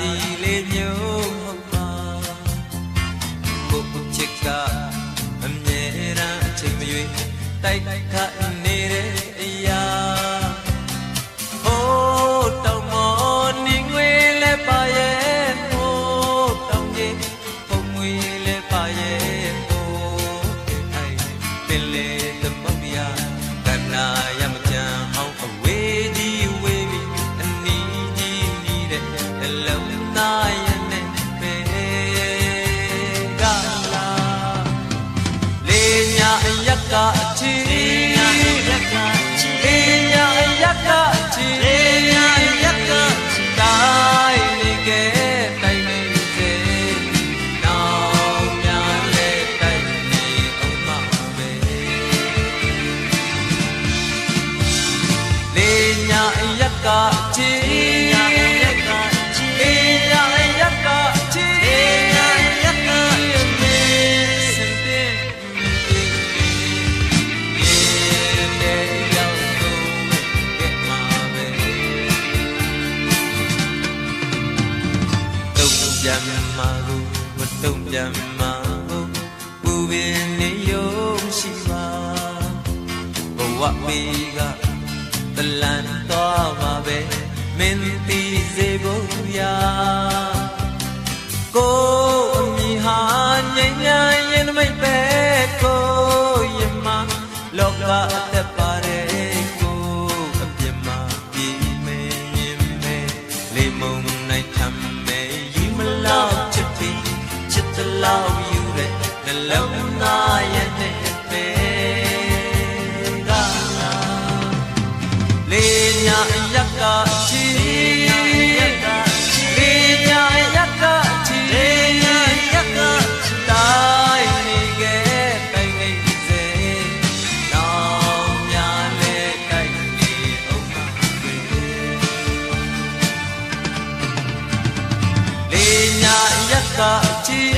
ဒီလေးမျိုးဟုတ်မှာကိုချစ်ကအမြဲတမ်းအချိန်မရွေးတိုက်ခတ်နေတဲ့အရာဟိုးတောင်မော်နေငွေလဲပါရဲ့ဟိုးတောင်ကြီးပုံငွေလဲပါရဲ့ဟိုးအိုင်ပင်လေသမုတ်ရကနာရမကြံအောင်အဝေးကြီးဝေးပြီးအနီးကြီးနီးတဲ့လုံးသားရဲ့နဲ့ပဲကလာလေးညာအယက်ကပြန်မှာပူပင်နေရုံရှိပါဘဝမေကတလန်တော့မှာပဲမင်းသိစေဖို့ရာကိုအမိဟာငြိမ်းချမ်းရင်မိတ်ပဲကိုရမလောကအသက်ပါတယ်ကိုအပြစ်မှာပြည်မရင်မဲလေးမုံနိုင်ထမ်းမဲယူမလောက်ချစ်ပြီးlove you the love na ye ne pe ga le nya yak ka chi le nya yak ka chi le nya yak ka dai ni ge pai ngai se naw nya le dai ni om ma pe le nya yak ka chi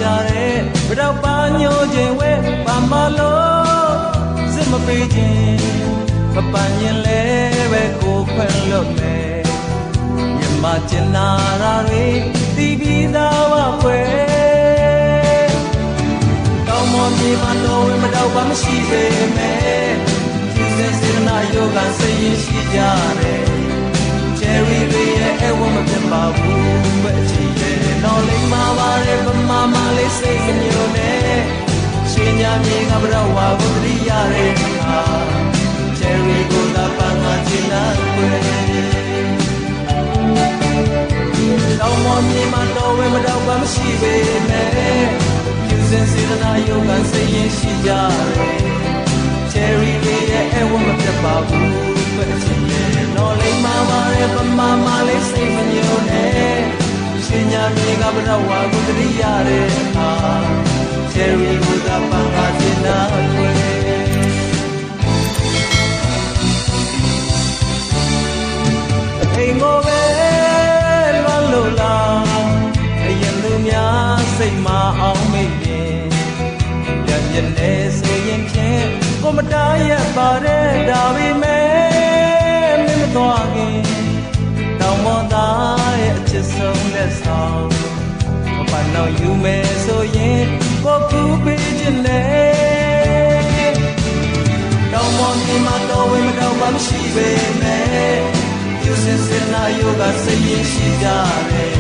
ရှာတဲ့ဘရောက်ပါညိုခြင်းဝဲပါမလို့စစ်မပေးခြင်းမပန်းရင်လဲပဲကိုခွင့်လွတ်မယ်မြမကျင်နာရာတွေတီးပြီးသားဝခွဲကောင်းမွန်မြေမှာတော့ဝင်မတော့ပါမရှိပေမဲ့သူစင်စေနာယောဂစိတ်ရင်ရှိကြတယ်ချယ်ရီတွေရဲ့အဝမပြတ်ပါဘူးပဲအချီရဲ့တော့လိမ္မာပါရဲ့ဗမာမလေးစိတ်မညိုနဲ့ရှင်ညာမြေကဘရဝါကိုတရိရတဲ့အခါချယ်ရီကိုသာပန်းငါချင်လာွယ်တော့မမြေမှာတော့ဝဲမတော့ပါမရှိပေမဲ့ယူစင်စေနာယောဂစိတ်ရင်ရှိကြတယ်ချယ်ရီတွေရဲ့အဝမပြတ်ပါဘူးပဲအချီရဲ့တော့လိမ္မာပါရဲ့ဗမာမလေးစိတ်မညိုနဲ့ရှင်ညာမြေကဘရဝါကိုတရိရတဲ့အခါချယ်ရီကိုသာပန်းငါချင်လာွယ်အိမ်ကိုပဲလွမ်းလို့လားအရင်လူများစိတ်မအောင်မေ့ရင်ပြန်ပြန်နေဆိုရင်ဖြင့်ကိုမတားရပါတဲ့ဒါပေမဲ့မင်းမသွားခင်တောင်ပေါ်သားရဲ့အချစ်ဆုံးလက်ဆောင်မပန်းတော့ယူမယ်ဆိုရင်ကိုကူပေးခြင်းနဲ့တောင်ပေါ်ဒီမှာတော့ဝေးမတော့မှမရှိပေမဲ့ယူစင်စင်နာယောဂစိတ်ရင်ရှိကြတယ်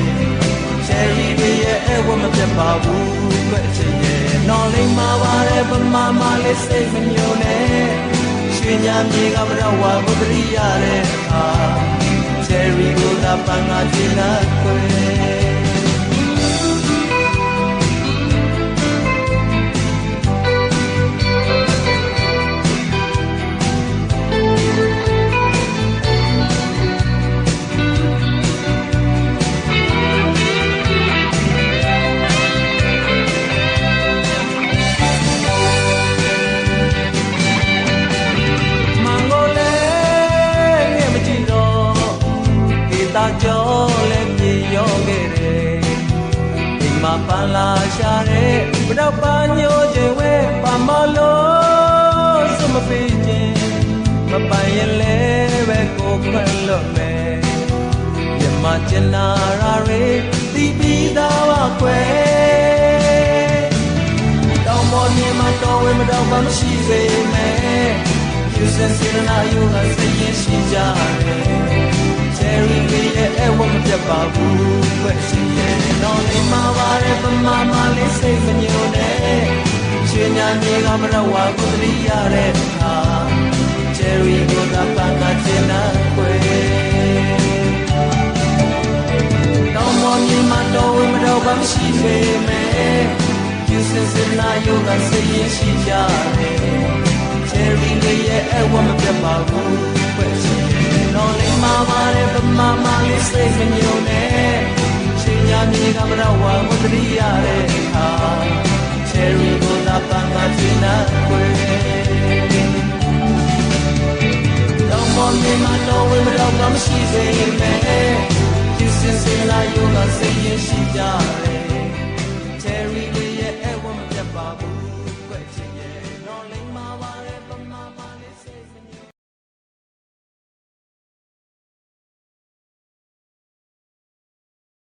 ချယ်ရီတွေရဲ့အဝမပြတ်ပါဘူးပဲအချင်းရဲ့နော်လိမ္မာပါရဲ့ဗမာမလေးစိတ်မညိုနဲ့ရွှေညာမြေကဘရဝါကိုတရိရတဲ့အခါချယ်ရီကိုသာပန်းငါချင်လာခွေကြောလည်းပြေရောခဲ့တယ်ဒီမှာပန်းလာရှာတဲ့ဘရောက်ပါညိုခြင်းဝဲပါမလို့စမပေးခြင်းမပန်းရင်လဲပဲကိုခွင့်လွတ်မယ်မြမကျင်နာရာတွေတီးပြီးသားဝခွဲတောင်ပေါ်မြေမှာတော့ဝဲမတော့မှမရှိပေမဲ့ယူစင်စေနာယောဂစိတ်ရင်ရှိကြတယ်ချယ်ရီတွေရဲ့အဝမပြတ်ပါဘူးပဲရှင်ရဲ့တော့လိမ္မာပါရဲ့ဗမာမလေးစိတ်မညိုနဲ့ရှင်ညာမြေကမရဝါကိုတရိရတဲ့အခါချယ်ရီကိုသာပန်းငါချင်လာခွေတော့မမြေမှာတော့ဝေးမတော့ပါမရှိပေမဲ့ယူစင်စင်နာယောဂစိတ်ရင်ရှိကြတယ်ချယ်ရီတွေရဲ့အဝမပြတ်ပါဘူးပဲရှင်နော်လိမ္မာပါရဲ့ဗမာမလေးစိတ်မညိုနဲ့ရှင်ညာမြေကမရဝါကိုတရိရတဲ့အခါချယ်ရီကိုသာပန်းငါချင်လာခွေတော့မမြေမှာတော့ဝေးမတော့မှမရှိပေမဲ့ယူစင်စင်လာယောဂစိတ်ရင်ရှိကြတယ်ချယ်ရီတွေရဲ့အဝမပြတ်ပါဘူး